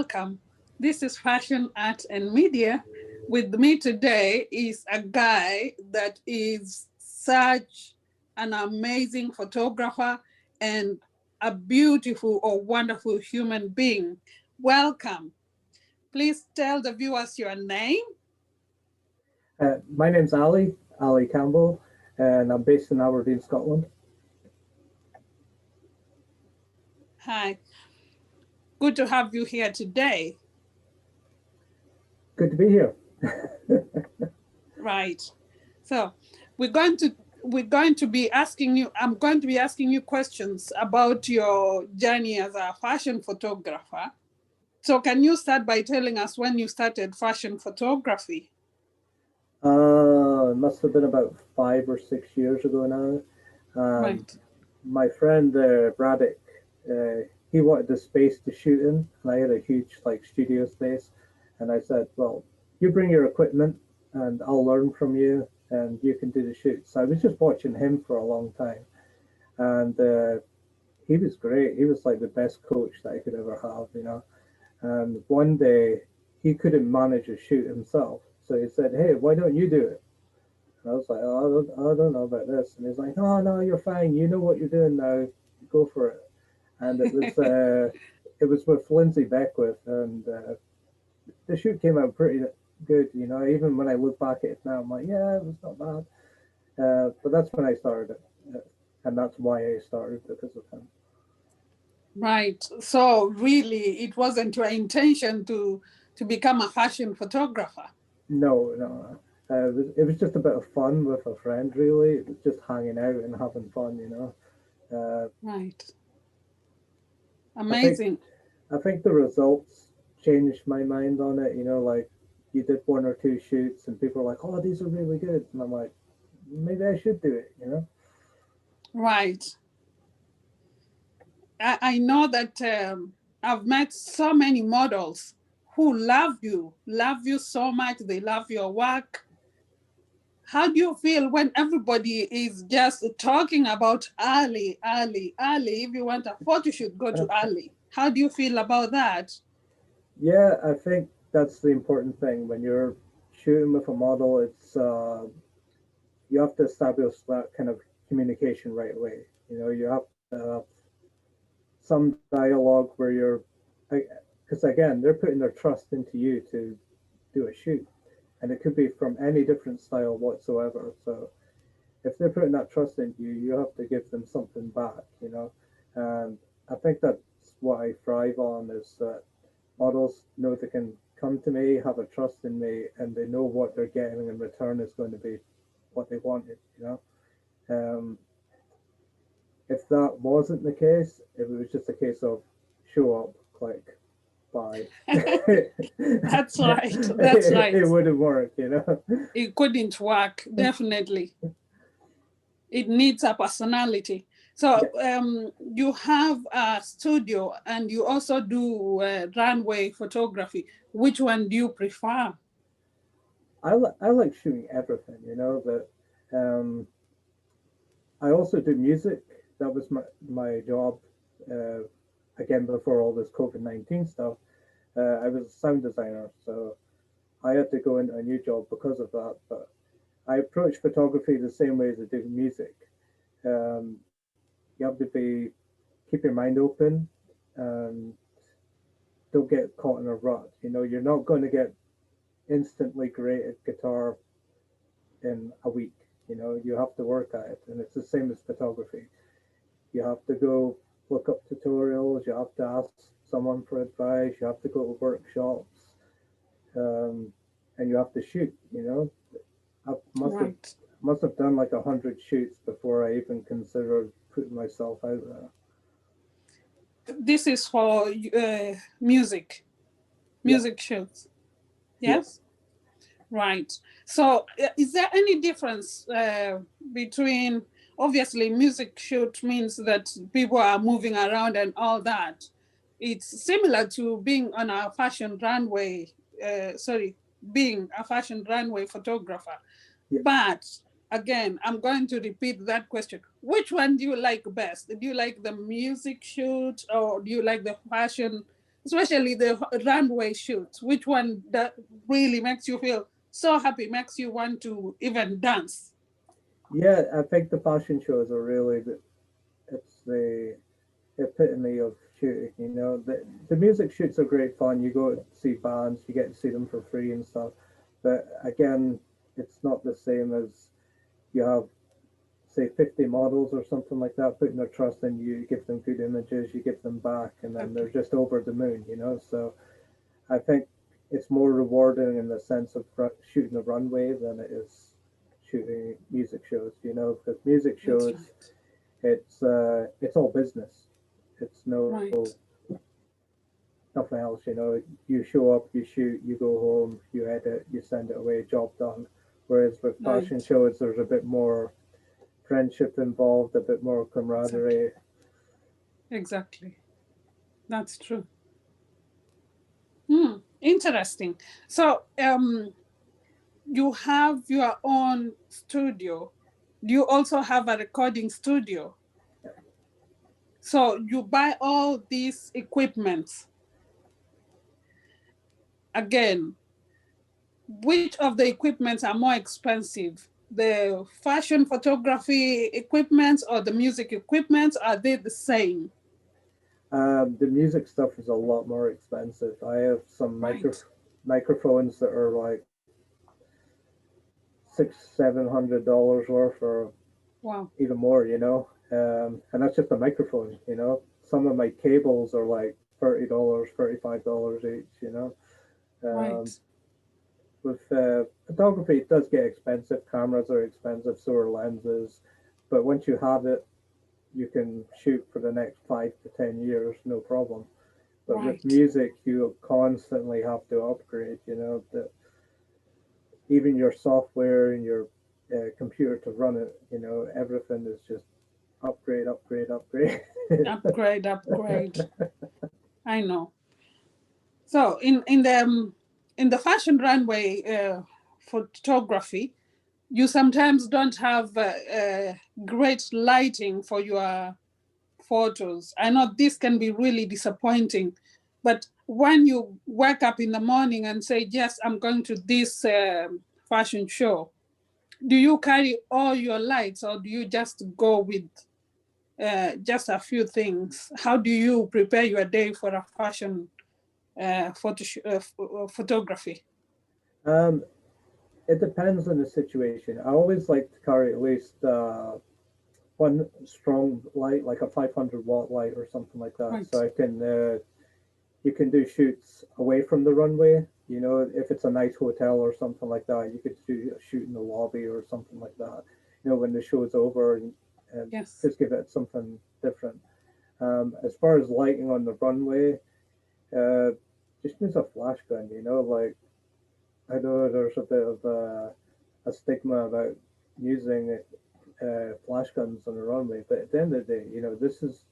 welcome. This is Fashion, Art, and Media. With me today is a guy that is such an amazing photographer and a beautiful or wonderful human being. Welcome. Please tell the viewers your name. My name's Ali Campbell, and I'm based in Aberdeen, Scotland. Hi. Good to have you here today. Good to be here. Right. So we're going to be asking you, I'm going to be asking you questions about your journey as a fashion photographer. So can you start by telling us when you started fashion photography? It must have been about 5 or 6 years ago now. Right. My friend Braddock, he wanted the space to shoot in, and I had a huge studio space, and I said, "Well, you bring your equipment, and I'll learn from you, and you can do the shoot." So I was just watching him for a long time, and he was great. He was like the best coach that I could ever have. And one day he couldn't manage a shoot himself. So he said, "Hey, why don't you do it?" And I was like, "Oh, I don't know about this." And he's like, "Oh, no, you're fine. You know what you're doing now. Go for it." And it was with Lindsay Beckwith, and the shoot came out pretty good. Even when I look back at it now, I'm like, yeah, it was not bad. But that's when I started it, and that's why I started, because of him. Right. So really, it wasn't your intention to become a fashion photographer? No. It was just a bit of fun with a friend, really. It was just hanging out and having fun. Right. I think Amazing. I think the results changed my mind on it. Like you did one or two shoots, and people are like, "Oh, these are really good," and I'm like, maybe I should do it. Right. I know that I've met so many models who love you so much. They love your work. How do you feel when everybody is just talking about Ali, Ali, Ali? If you want a photo shoot, go to Ali. How do you feel about that? Yeah, I think that's the important thing when you're shooting with a model. It's you have to establish that kind of communication right away. You have to have some dialogue where because again, they're putting their trust into you to do a shoot, and it could be from any different style whatsoever. So if they're putting that trust into you, you have to give them something back. And I think that's what I thrive on, is that models know they can come to me, have a trust in me, and they know what they're getting in return is going to be what they wanted. Um, if that wasn't the case, if it was just a case of show up, click, bye, That's right. That's right. it wouldn't work. It couldn't work, definitely. It needs a personality. So Yeah. you have a studio and you also do runway photography. Which one do you prefer? I like shooting everything. But I also do music. That was my job. Uh, Again, before all this COVID-19 stuff, I was a sound designer, so I had to go into a new job because of that. But I approach photography the same way as I do music. Um, you have to keep your mind open, and don't get caught in a rut. You're not going to get instantly great at guitar in a week. You have to work at it, and it's the same as photography. You have to go look up tutorials. You have to ask someone for advice. You have to go to workshops, um, and you have to shoot. I Right. must have done like 100 shoots before I even considered putting myself out there. This is for music, Yeah, music shoots. yeah. Yes? Right. So is there any difference between, obviously, music shoot means that people are moving around and all that. It's similar to being on a fashion runway, being a fashion runway photographer. Yeah. But again, I'm going to repeat that question. Which one do you like best? Do you like the music shoot or do you like the fashion especially the runway shoots? Which one that really makes you feel so happy, makes you want to even dance? Yeah, I think the fashion shows are really it's the epitome of shooting. You know, the music shoots are great fun. You go to see bands, you get to see them for free and stuff. But again, it's not the same as you have, say, 50 models or something like that putting their trust in you. You give them good images, you give them back, and then they're Okay. just over the moon. You know, so I think it's more rewarding in the sense of shooting a runway than it is shooting music shows. You know, because music That's shows, right. it's all business. It's no Right. nothing else. You know, you show up, you shoot, you go home, you edit, you send it away, job done. Whereas with fashion Right. shows, there's a bit more friendship involved, a bit more Exactly. camaraderie. Exactly. That's true. Hmm. Interesting. So, you have your own studio. Do you also have a recording studio? So you buy all these equipments. Again, which of the equipments are more expensive? The fashion photography equipments or the music equipments? Are they the same? The music stuff is a lot more expensive. I have some Right. microphones that are like $600-700 worth, or Wow. even more. You know, and that's just a microphone. You know, some of my cables are like $30, $35 each. You know, um, Right. with photography, it does get expensive. Cameras are expensive, so are lenses. But once you have it, you can shoot for the next 5 to 10 years, no problem. But with Right. music, you constantly have to upgrade. You know, that even your software and your computer to run it. You know, everything is just upgrade, upgrade, upgrade. Upgrade, upgrade. I know. So in the fashion runway photography, you sometimes don't have great lighting for your photos. I know this can be really disappointing, but when you wake up in the morning and say, "Yes, I'm going to this fashion show," do you carry all your lights or do you just go with just a few things? How do you prepare your day for a fashion photography? um, it depends on the situation. I always like to carry at least one strong light, like a 500-watt light or something like that, so Right. I can you can do shoots away from the runway. You know, if it's a nice hotel or something like that, you could do a shoot in the lobby or something like that. You know, when the show's over, and Yes. just give it something different. As far as lighting on the runway, uh, just use a flash gun. You know, like I know there's a bit of a stigma about using flash guns on the runway, but at the end of the day, you know, this is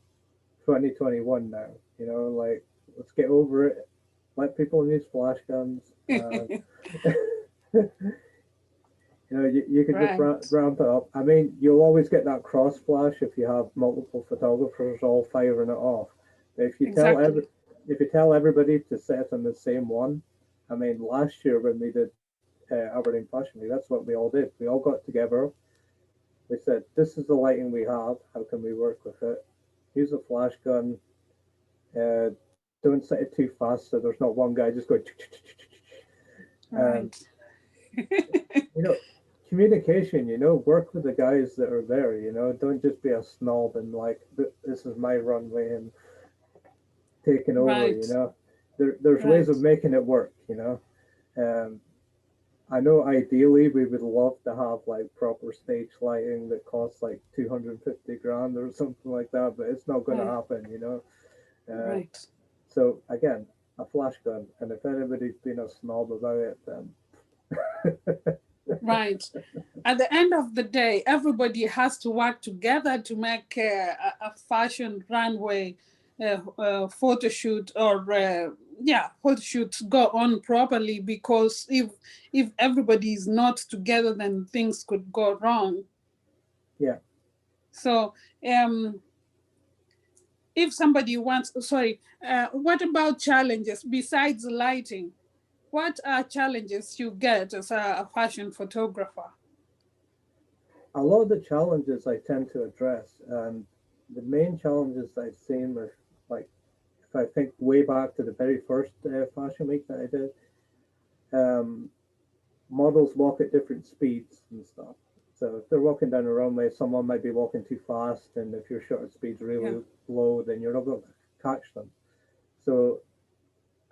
2021 now. You know, like let's get over it. Let people use flash guns. You know, you could just Right. ramp it up. I mean, you'll always get that cross flash if you have multiple photographers all firing it off. But Exactly. if you tell everybody to set on the same one, I mean, last year when we did Aberdeen Fashion Week, that's what we all did. We all got together. We said, "This is the lighting we have. How can we work with it? Use a flash gun. Uh, don't set it too fast so there's not one guy just going." Um, Right. you know, communication. You know, work with the guys that are there. You know, don't just be a snob and like this is my runway and taking over. Right. You know, there's ways Right. of making it work. You know, um, I know ideally we would love to have like proper stage lighting that costs like 250 grand or something like that, but it's not going to Right. happen. You know, Right. so again, a flash gun, and if anybody's been a snob about it, then Right. At the end of the day, everybody has to work together to make a fashion runway photo shoot or yeah, photo shoot go on properly. Because if everybody is not together, then things could go wrong. yeah. So um, if somebody wants, sorry, what about challenges besides lighting? What are challenges you get as a fashion photographer? A lot of the challenges I tend to address, and the main challenges I've seen were like, if I think way back to the very first fashion week that I did, um, models walk at different speeds and stuff. So if they're walking down a runway, someone might be walking too fast, and if your shutter speed's Yeah, really low, then you're not going to catch them. So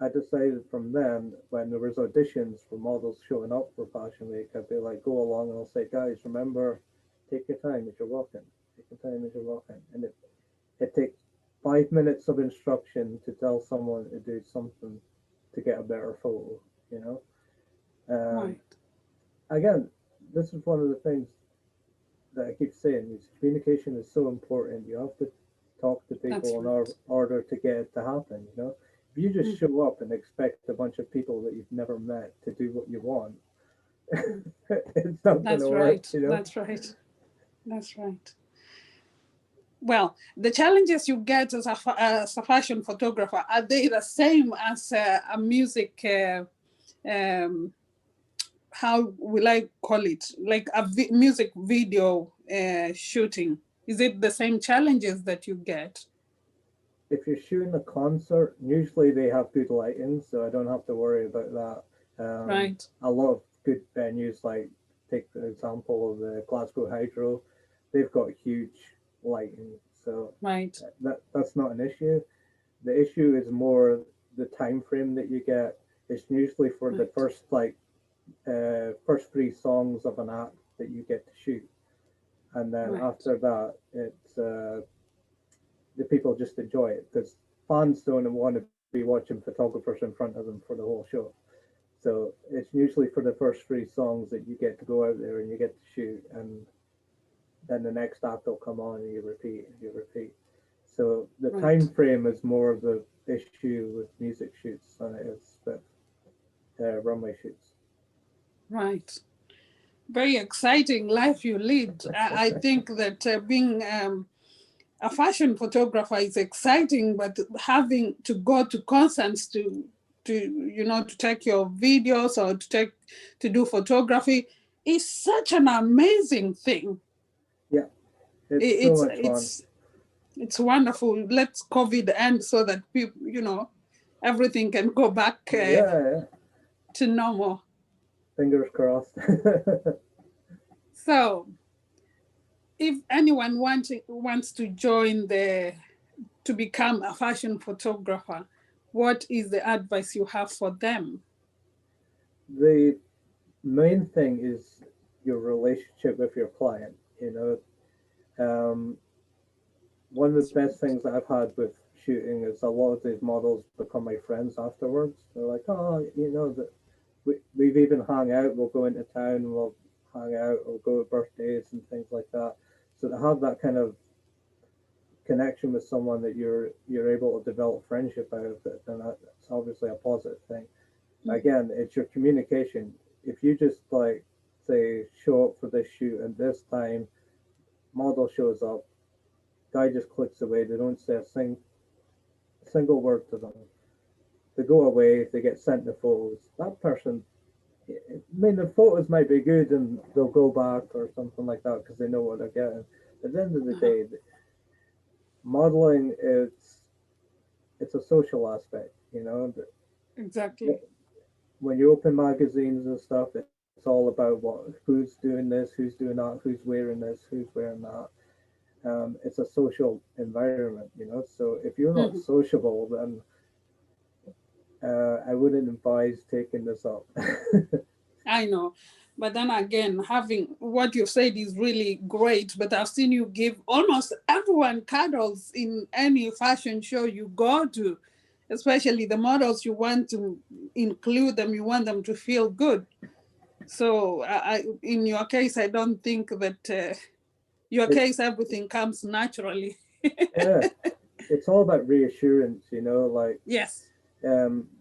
I decided from then, when there was auditions for models showing up for Fashion Week, I'd be like, go along and I'll say, guys, remember, take your time as you're walking. Take your time as you're walking. And it takes 5 minutes of instruction to tell someone to do something to get a better photo, you know? And right. again, this is one of the things that I keep saying is communication is so important. You have to talk to That's people in right. order to get it to happen, you know? If you just Mm, show up and expect a bunch of people that you've never met to do what you want, mm. it's not going to That's work, right. you know? That's right. That's right. Well, the challenges you get as as a fashion photographer, are they the same as a music, um, how will I call it? Like a music video shooting? Is it the same challenges that you get? If you're shooting a concert, usually they have good lighting, so I don't have to worry about that. Right, A lot of good venues, like take the example of the Glasgow Hydro, they've got huge lighting, so right, that's not an issue. The issue is more the time frame that you get. It's usually for the right, first three songs of an act that you get to shoot, and then right, after that, it's the people just enjoy it because fans don't want to be watching photographers in front of them for the whole show. So it's usually for the first three songs that you get to go out there and you get to shoot, and then the next act will come on and you repeat and you repeat. So the time right, frame is more of the issue with music shoots than it is with runway shoots. right. Very exciting life you lead. I think that being a fashion photographer is exciting, but having to go to concerts to to take your videos or to do photography is such an amazing thing. Yeah, it's It, so it's much fun. it's it's wonderful. Let's COVID end so that people, everything can go back Yeah, yeah. to normal. Fingers crossed. So, if anyone wants to join to become a fashion photographer, what is the advice you have for them? The main thing is your relationship with your client. One of the best things that I've had with shooting is a lot of these models become my friends afterwards. They're like, oh, that we've even hung out. We'll go into town. We'll hang out. We'll go to birthdays and things like that. So to have that kind of connection with someone that you're able to develop friendship out of it, then that's obviously a positive thing. Again, it's your communication. If you just like say show up for this shoot and this time, model shows up, guy just clicks away. They don't say single word to them. They go away. They get sent the photos. That person, I mean, the photos might be good and they'll go back or something like that because they know what they're getting. At the end of the Uh-huh. day, modeling is it's a social aspect. Exactly. When you open magazines and stuff, it's all about who's doing this, who's doing that, who's wearing this, who's wearing that. It's a social environment. So if you're not Mhm. sociable, then I wouldn't advise taking this up. I know. But then again, having what you've said is really great. But I've seen you give almost everyone cuddles in any fashion show you go to, especially the models you want to include them, you want them to feel good. So, in your case, I don't think that your It, case, everything comes naturally. yeah, it's all about reassurance. Like Yes,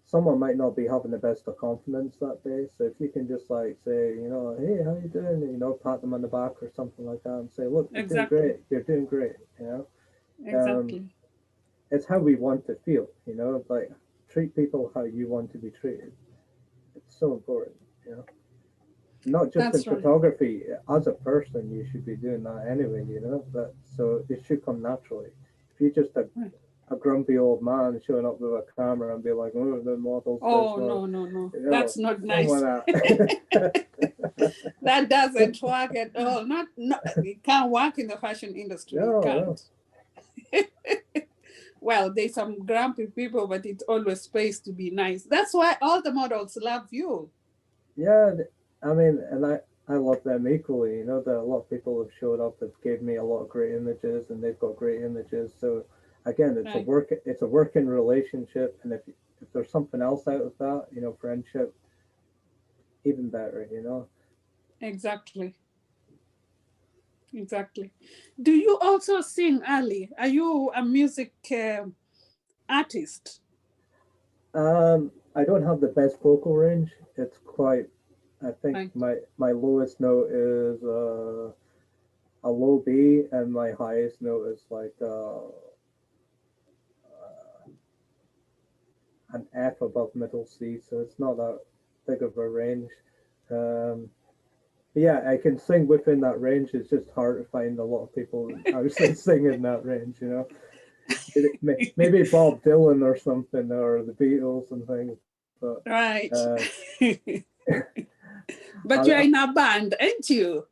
someone might not be having the best of confidence that day. So if you can just like say, hey, how you doing? Pat them on the back or something like that and say, look, you're doing exactly. great. You're doing great. Um, Exactly. it's how we want to feel, you know, like treat people how you want to be treated. It's so important, you know. Not just in That's right. photography, as a person, you should be doing that anyway, you know. But so it should come naturally. If you're just Right. a grumpy old man showing up with a camera and be like, "Oh, the model's this," Oh, or no, no, no. you know, That's not don't nice. want to. That doesn't work at all. Not it can't work in the fashion industry. It No, no. can't. Well, there's some grumpy people, but it's always space to be nice. That's why all the models love you. Yeah, I mean, and I love them equally. You know, that a lot of people have showed up that gave me a lot of great images, and they've got great images. So again, Right. it's a working relationship, and if there's something else out of that, you know, friendship, even better. You know. Exactly. Exactly. Do you also sing, Ali? Are you a music artist? I don't have the best vocal range. It's quite. I think Right. my lowest note is a low B, and my highest note is like an F above middle C, so it's not that big of a range. Um, but yeah, I can sing within that range. It's just hard to find a lot of people actually sing in that range, you know. Maybe Bob Dylan or something, or the Beatles and things, but Right. I, But you're in a band, ain't you?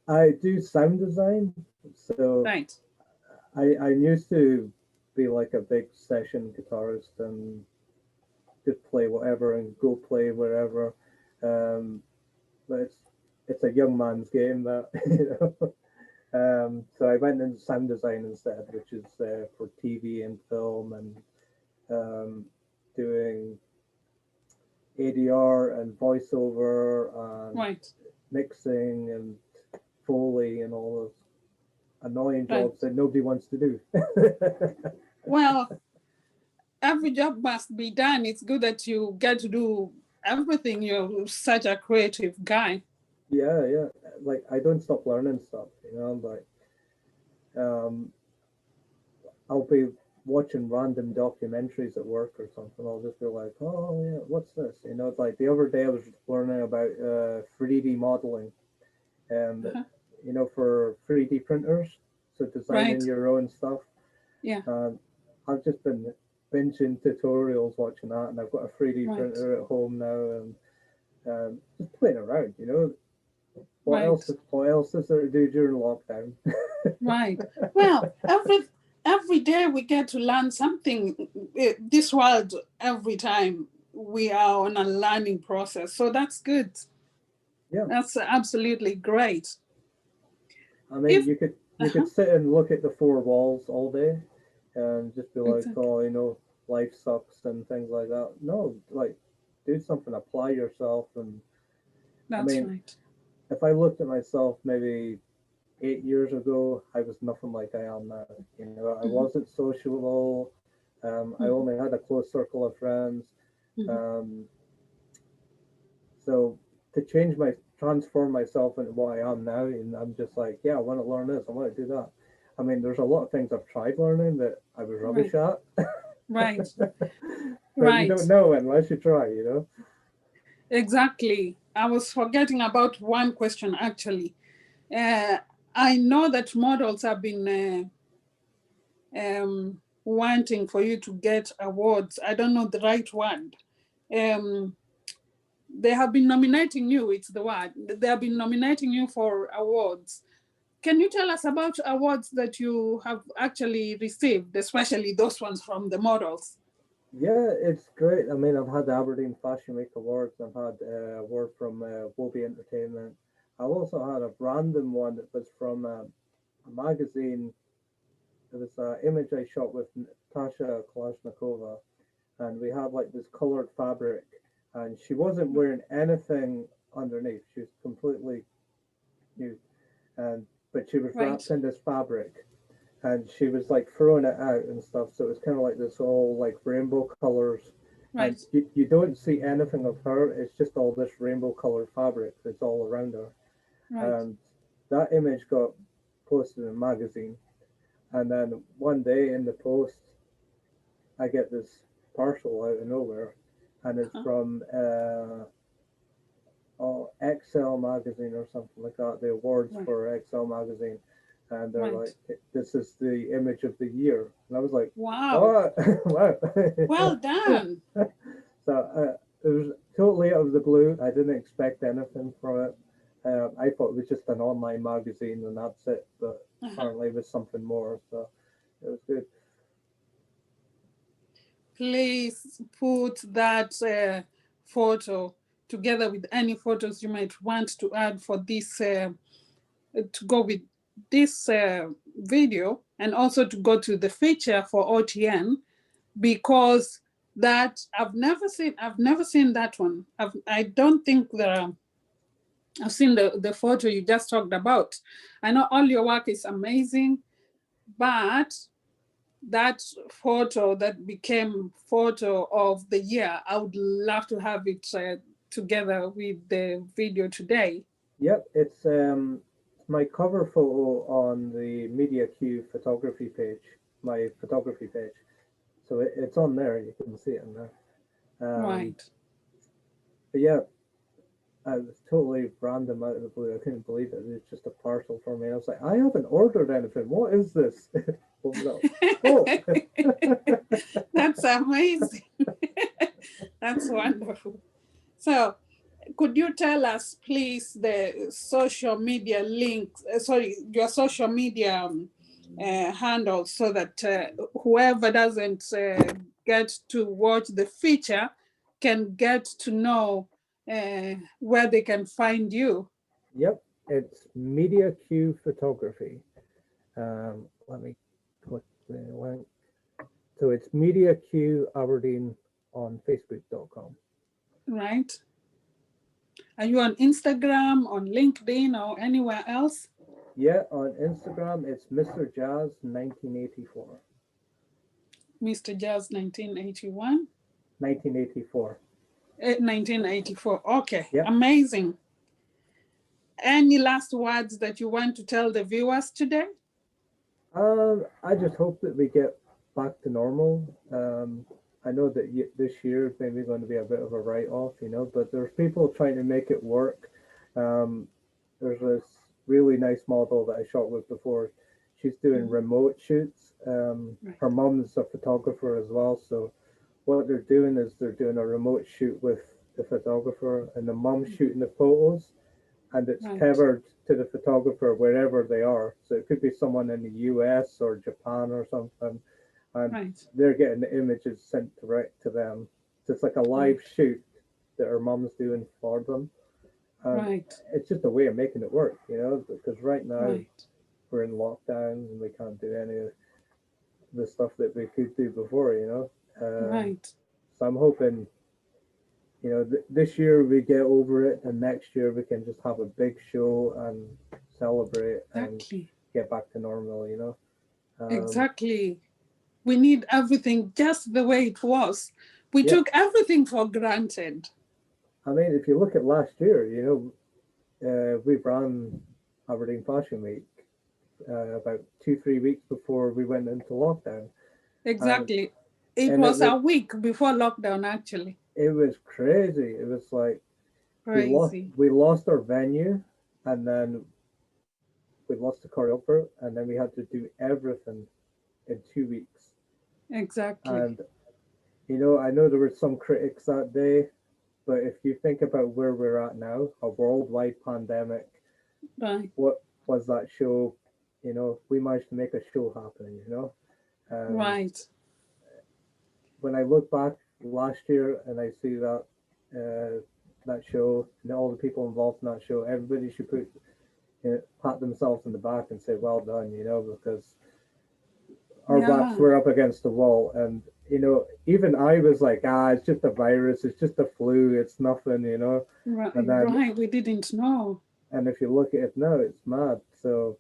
I do sound design, so Right. I used to be like a big session guitarist and just play whatever and go play wherever. Um, but it's a young man's game that you know. So I went into sound design instead, which is for TV and film and um, doing ADR and voiceover and Right. mixing and Foley and all those annoying Right. jobs that nobody wants to do. Well, every job must be done. It's good that you get to do everything. You're such a creative guy. Yeah, yeah. Like I don't stop learning stuff, you know. Like um, I'll be watching random documentaries at work or something. I'll just be like, oh yeah, what's this? You know, it's like the other day I was learning about 3D modeling and Uh-huh. you know for 3D printers, so Right. designing your own stuff. Yeah. And I've just been binging tutorials watching that, and I've got a 3D Right. printer at home now, and just playing around. You know, Right. what else is there to do during lockdown? Right. Well, every day we get to learn something. This world, every time we are on a learning process. So that's good. Yeah, That's absolutely great. I mean, If you could uh-huh, sit and look at the four walls all day, and just be like, exactly. oh, you know, life sucks and things like that. No, like do something, apply yourself, and I That's mean, right. if I looked at myself maybe 8 years ago, I was nothing like I am now. You know, I Hmm. wasn't sociable. I Hmm. only had a close circle of friends. Hmm. Um, so to transform myself into what I am now, and I'm just like, yeah, I want to learn this. I want to do that. I mean, there's a lot of things I've tried learning that I was Right. rubbish at, Right. but you don't Right. know unless you try. You know. Exactly. I was forgetting about one question actually. Uh, I know that models have been wanting for you to get awards. I don't know the right word. Um, they have been nominating you, it's the word. They have been nominating you for awards. Can you tell us about awards that you have actually received, especially those ones from the models? Yeah, it's great. I mean, I've had the Aberdeen Fashion Week awards. I've had a award from Wobie Entertainment. I've also had a random one that was from a magazine. It was an image I shot with Natasha Kalashnikova, and we had like this colored fabric, and she wasn't wearing anything underneath. She was completely nude, and but she was Right, wrapped in this fabric, and she was like throwing it out and stuff. So it was kind of like this all like rainbow colors, and right, you don't see anything of her. It's just all this rainbow colored fabric that's all around her, right. and that image got posted in a magazine. And then one day in the post, I get this parcel out of nowhere, and it's Uh-huh. from Excel magazine or something like that. The awards Right. for Excel magazine, and they're like, Right. "This is the image of the year," and I was like, Wow. "What? Wow!" Well done. So it was totally out of the blue. I didn't expect anything from it. I thought it was just an online magazine and that's it, but Uh-huh. apparently it was something more. So it was good. Please put that photo together with any photos you might want to add for this, to go with this video, and also to go to the feature for OTN, because that I've never seen that one. I don't think there are. I've seen the photo you just talked about. I know all your work is amazing, but that photo that became photo of the year, I would love to have it together with the video today. Yep, it's my cover photo on the Media Q photography page, my photography page. So it's on there. You can see it in there. Right. But yeah, I was totally random out of the blue. I couldn't believe it. It was just a parcel for me. I was like, I haven't ordered anything. What is this? Oh, That's amazing. That's wonderful. So, could you tell us, please, the social media links, your social media handles, so that whoever doesn't get to watch the feature can get to know where they can find you? yep. It's Media Q Photography. Let me click the link. So it's Media Q Aberdeen on Facebook.com. Right? Are you on Instagram, on LinkedIn, or anywhere else? Yeah, on Instagram, it's Mr. Jazz 1984. Mr. Jazz 1981? 1984. 1984. Okay, Yep. amazing. Any last words that you want to tell the viewers today? I just hope that we get back to normal. I know that this year is maybe going to be a bit of a write-off, but there's people trying to make it work. Um, there's this really nice model that I shot with before. She's doing Mhm. remote shoots. Her Right, mom's a photographer as well, so what they're doing is they're doing a remote shoot with the photographer, and the mom's shooting the photos, and it's right, tethered to the photographer wherever they are. So it could be someone in the US or Japan or something, and right, they're getting the images sent direct to them. So it's like a live right, shoot that her mom's doing for them. And right, it's just a way of making it work, because right now right, we're in lockdown and we can't do any of the stuff that we could do before. right. So I'm hoping, this year we get over it, and next year we can just have a big show and celebrate and Exactly, get back to normal. Um, exactly. We need everything just the way it was. We yeah, took everything for granted. I mean, if you look at last year, we ran Aberdeen Fashion Week about 2, 3 weeks before we went into lockdown, and Exactly. It and was a week before lockdown, actually. it was crazy. It was like we lost Crazy. we lost our venue, and then we lost the choreographer, and then we had to do everything in 2 weeks. Exactly. And I know there were some critics that day, but if you think about where we're at now, a worldwide pandemic, Right, what was that show? We managed to make a show happen. And right. when I look back last year and I see that show and all the people involved in that show, everybody should pat themselves in the back and say well done, because our backs Yeah, were up against the wall, and even I was like, it's just a virus, it's just a flu, it's nothing. And right, then right. We didn't know. and if you look at it now, it's mad. So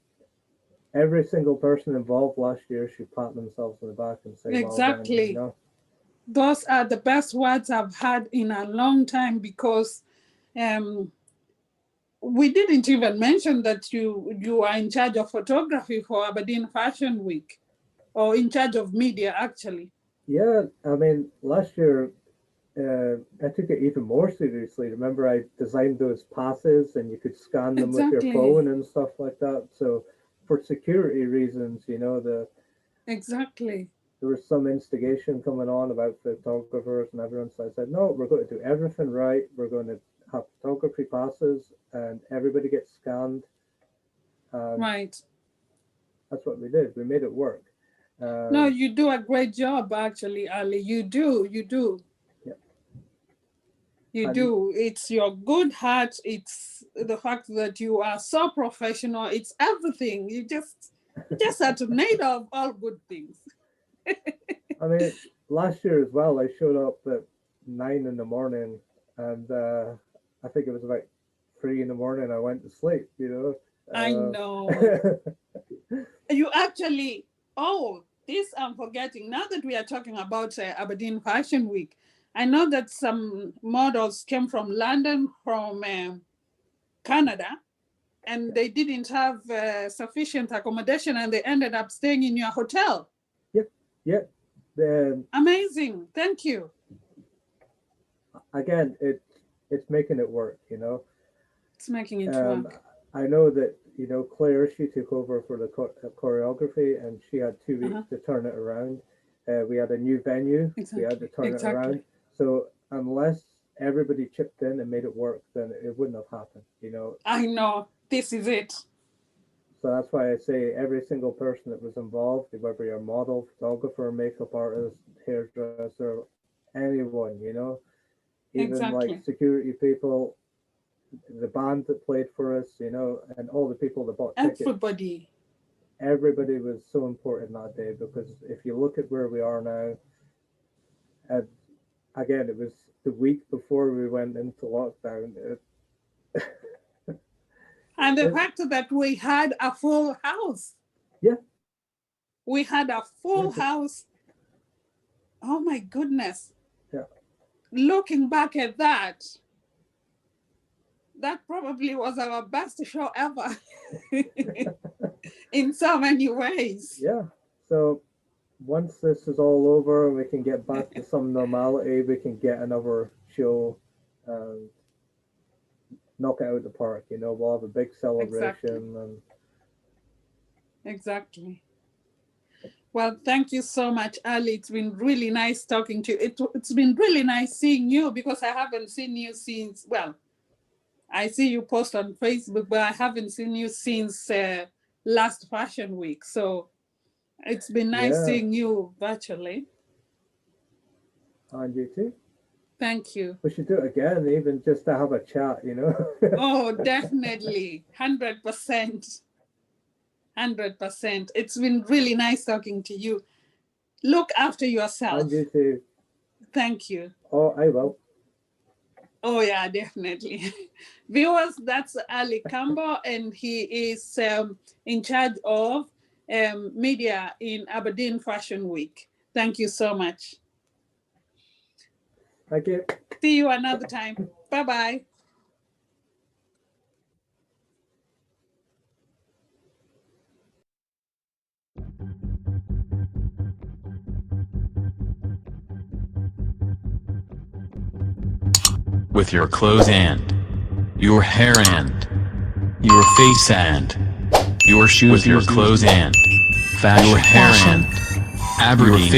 every single person involved last year should pat themselves on the back and say well done. Exactly. Those are the best words I've had in a long time, because um, we didn't even mention that you are in charge of photography for Aberdeen Fashion Week, or in charge of media, actually. Yeah, I mean, last year I took it even more seriously. Remember, I designed those passes and you could scan them with your Exactly. phone and stuff like that. So, for security reasons, Exactly. there was some instigation coming on about photographers and everyone. So I said, no, we're going to do everything right. We're going to have photography passes and everybody gets scanned. And Right. that's what we did. We made it work. No, Um, you do a great job, actually, Ali. You do. You do. yeah. You And do. It's your good heart. It's the fact that you are so professional. It's everything. You just are to made of all good things. I mean, last year as well, I showed up at 9 in the morning, and I think it was about 3 in the morning. I went to sleep. I know. You actually, oh, this I'm forgetting. Now that we are talking about Aberdeen Fashion Week, I know that some models came from London, from Canada, and they didn't have sufficient accommodation and they ended up staying in your hotel. Yeah, yeah. Then Amazing. Thank you. again, it's making it work. It's making it Um, work. I know that Claire, she took over for the choreography, and she had 2 weeks Uh-huh. to turn it around. We had a new venue, we had to Exactly. turn it around. Exactly. So unless everybody chipped in and made it work, then it wouldn't have happened. I know. This is it. So that's why I say every single person that was involved, whether you're a model, photographer, makeup artist, hairdresser, anyone, even like Exactly. security people, the band that played for us, and all the people that bought tickets. Everybody. Everybody was so important that day because if you look at where we are now, and again, it was the week before we went into lockdown. And the It, fact that we had a full house. yeah, We had a yeah, full house. Oh my goodness. yeah. Looking back at that, that probably was our best show ever in so many ways. Yeah. So once this is all over and we can get back to some normality, we can get another show and knock it out of the park. We'll have a big Exactly. celebration and Exactly. Well, thank you so much, Ali. It's been really nice talking to you. It's been really nice seeing you because I haven't seen you since, well, I see you post on Facebook, but I haven't seen you since last Fashion Week. So it's been nice yeah, seeing you virtually. and you too. Thank you. We should do it again, even just to have a chat. Oh, definitely. 100%. 100%. It's been really nice talking to you. Look after And yourself. you too. Thank you. Oh, I will. Oh, yeah, definitely. Viewers, that's Ali Campbell, and he is in charge of media in Aberdeen Fashion Week. Thank you so much. Thank you. See you another time. Bye-bye. With your clothes and your hair and your face and your shoes, with your clothes and fashion, your hair and Aberdeen